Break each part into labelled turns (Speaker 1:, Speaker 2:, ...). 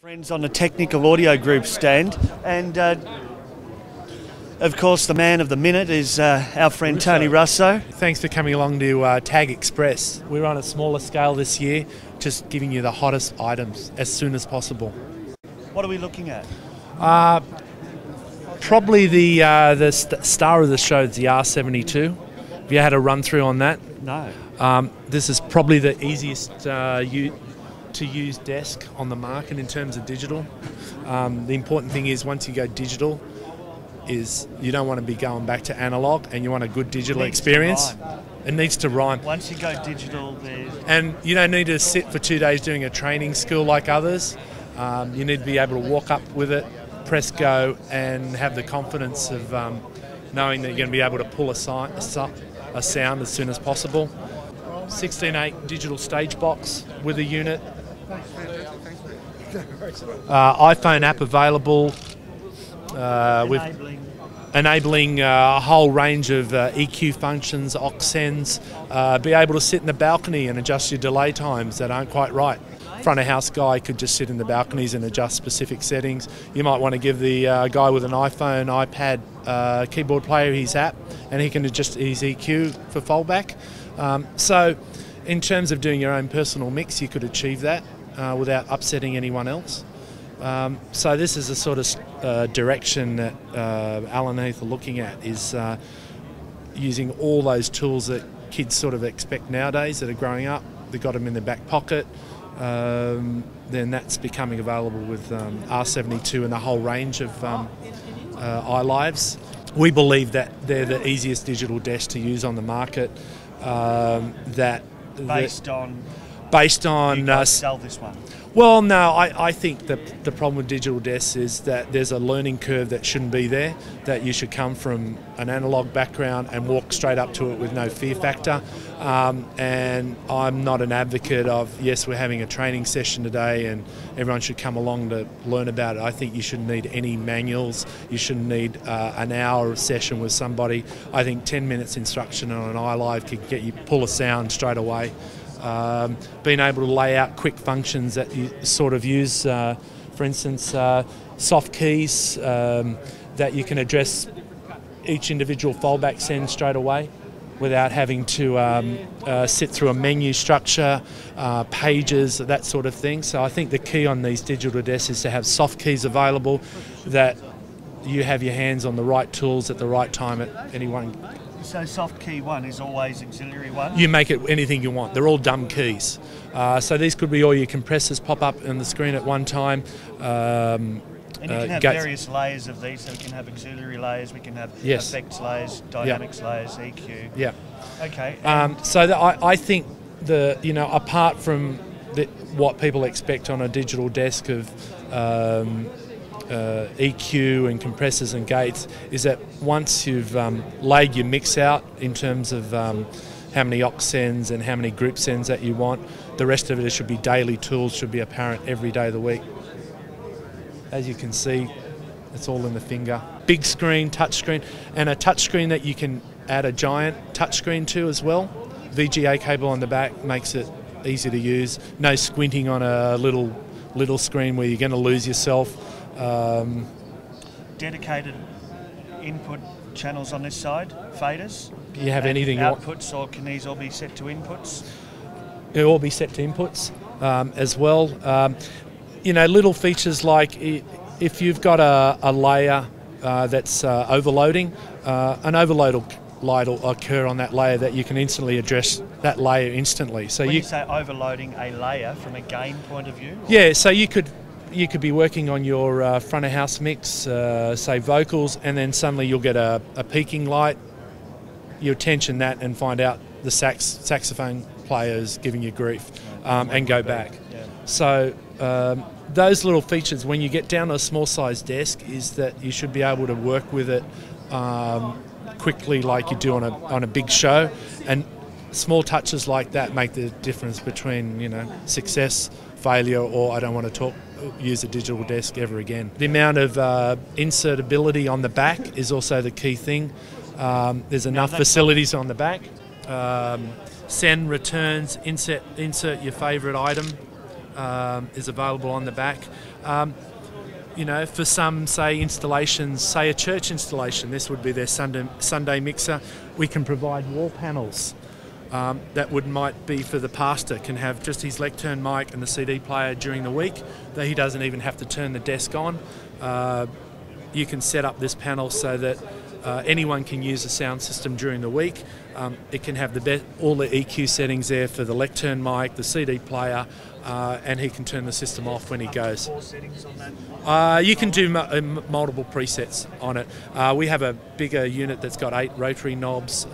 Speaker 1: Friends on the Technical Audio Group stand, and of course the man of the minute is our friend Tony Russo.
Speaker 2: Thanks for coming along to Tag Express. We're on a smaller scale this year, just giving you the hottest items as soon as possible.
Speaker 1: What are we looking at?
Speaker 2: Probably the star of the show is the R72. Have you had a run through on that?
Speaker 1: No.
Speaker 2: This is probably the easiest to use desk on the market in terms of digital. The important thing is once you go digital is you don't want to be going back to analog, and you want a good digital experience. It needs to rhyme.
Speaker 1: Once you go digital,
Speaker 2: and you don't need to sit for 2 days doing a training school like others. You need to be able to walk up with it, press go, and have the confidence of knowing that you're going to be able to pull a sound as soon as possible. 16.8 digital stage box with a unit. iPhone app available with enabling a whole range of EQ functions, aux sends, be able to sit in the balcony and adjust your delay times that aren't quite right. Front of house guy could just sit in the balconies and adjust specific settings. You might want to give the guy with an iPhone, iPad keyboard player his app, and he can adjust his EQ for fallback. So in terms of doing your own personal mix, you could achieve that without upsetting anyone else. So this is the sort of direction that Alan Heath are looking at, is using all those tools that kids sort of expect nowadays that are growing up. They've got them in their back pocket. Then that's becoming available with R72 and a whole range of iLives. We believe that they're the easiest digital desk to use on the market.
Speaker 1: Based on you guys sell this one.
Speaker 2: Well, no, I think the problem with digital desks is that there's a learning curve that shouldn't be there, that you should come from an analog background and walk straight up to it with no fear factor. And I'm not an advocate of, yes, we're having a training session today and everyone should come along to learn about it. I think you shouldn't need any manuals. You shouldn't need an hour of session with somebody. I think 10 minutes instruction on an iLive could get you pull a sound straight away. Being able to lay out quick functions that you sort of use, for instance, soft keys that you can address each individual fallback send straight away without having to sit through a menu structure, pages, that sort of thing. So I think the key on these digital desks is to have soft keys available, that you have your hands on the right tools at the right time at any one.
Speaker 1: So soft key 1 is always auxiliary 1?
Speaker 2: You make it anything you want. They're all dumb keys. So these could be all your compressors pop up on the screen at one time.
Speaker 1: And you can have various layers of these. So we can have auxiliary layers, we can have effects layers, dynamics layers, EQ.
Speaker 2: Yeah.
Speaker 1: Okay.
Speaker 2: I think apart from what people expect on a digital desk of EQ and compressors and gates, is that once you've laid your mix out in terms of how many aux sends and how many group sends that you want, the rest of it should be daily tools, should be apparent every day of the week. As you can see, it's all in the finger. Big screen, touch screen, and a touch screen that you can add a giant touch screen to as well. VGA cable on the back makes it easy to use. No squinting on a little screen where you're going to lose yourself.
Speaker 1: Dedicated input channels on this side, faders.
Speaker 2: Do you have anything
Speaker 1: outputs, or can these all be set to inputs?
Speaker 2: They'll all be set to inputs as well. Little features like if you've got a layer that's overloading, an overload light will occur on that layer that you can instantly address that layer instantly. So
Speaker 1: when you say overloading a layer from a gain point of view?
Speaker 2: Yeah, so you could be working on your front of house mix, say vocals, and then suddenly you'll get a peaking light. You attention that and find out the saxophone players giving you grief, and go back.
Speaker 1: Yeah.
Speaker 2: So those little features, when you get down to a small size desk, is that you should be able to work with it quickly like you do on a big show, and small touches like that make the difference between success, failure, or I don't want to use a digital desk ever again. The amount of insertability on the back is also the key thing. There's enough facilities on the back. Send, returns, insert your favourite item. is available on the back. You know, for some, say, installations, say a church installation, this would be their Sunday mixer. We can provide wall panels that might be for the pastor, can have just his lectern mic and the CD player during the week, that he doesn't even have to turn the desk on. You can set up this panel so that anyone can use the sound system during the week. It can have all the EQ settings there for the lectern mic, the CD player, and he can turn the system off when he goes. You can do multiple presets on it. We have a bigger unit that's got 8 rotary knobs,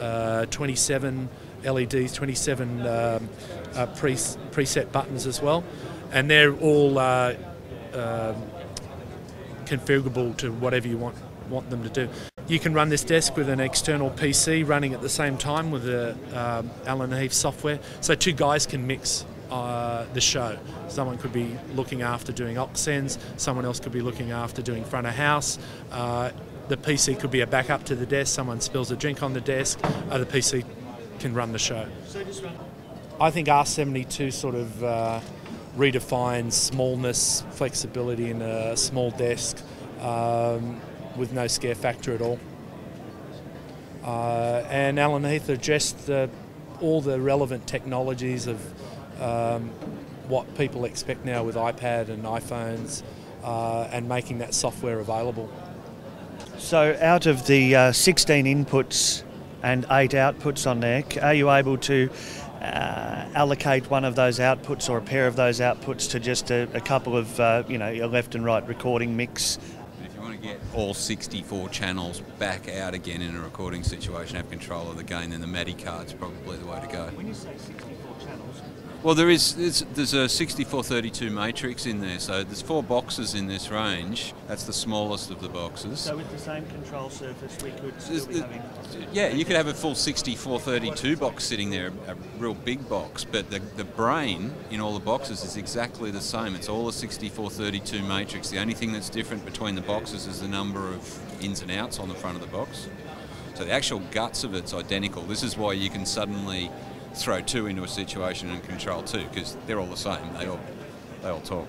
Speaker 2: 27 LEDs, 27 preset buttons as well, and they're all configurable to whatever you want them to do. You can run this desk with an external PC running at the same time with the Allen Heath software, so 2 guys can mix the show. Someone could be looking after doing aux sends, someone else could be looking after doing front of house. The PC could be a backup to the desk, someone spills a drink on the desk, the PC can run the show. I think R72 sort of redefines smallness, flexibility in a small desk with no scare factor at all. And Allen Heath addressed all the relevant technologies of what people expect now with iPad and iPhones, and making that software available.
Speaker 1: So out of the 16 inputs and 8 outputs on there, are you able to allocate one of those outputs or a pair of those outputs to just a couple of, your left and right recording mix?
Speaker 3: If you want to get all 64 channels back out again in a recording situation, have control of the gain, then the MADI card's probably the way to go.
Speaker 1: When you say 64 channels?
Speaker 3: Well, there's a 6432 matrix in there, so there's 4 boxes in this range. That's the smallest of the boxes.
Speaker 1: So with the same control surface, we could still be having...
Speaker 3: Yeah, you could have a full 6432 box sitting there, a real big box, but the brain in all the boxes is exactly the same. It's all a 6432 matrix. The only thing that's different between the boxes is the number of ins and outs on the front of the box. So the actual guts of it's identical. This is why you can suddenly throw 2 into a situation and control 2, because they're all the same. They all talk.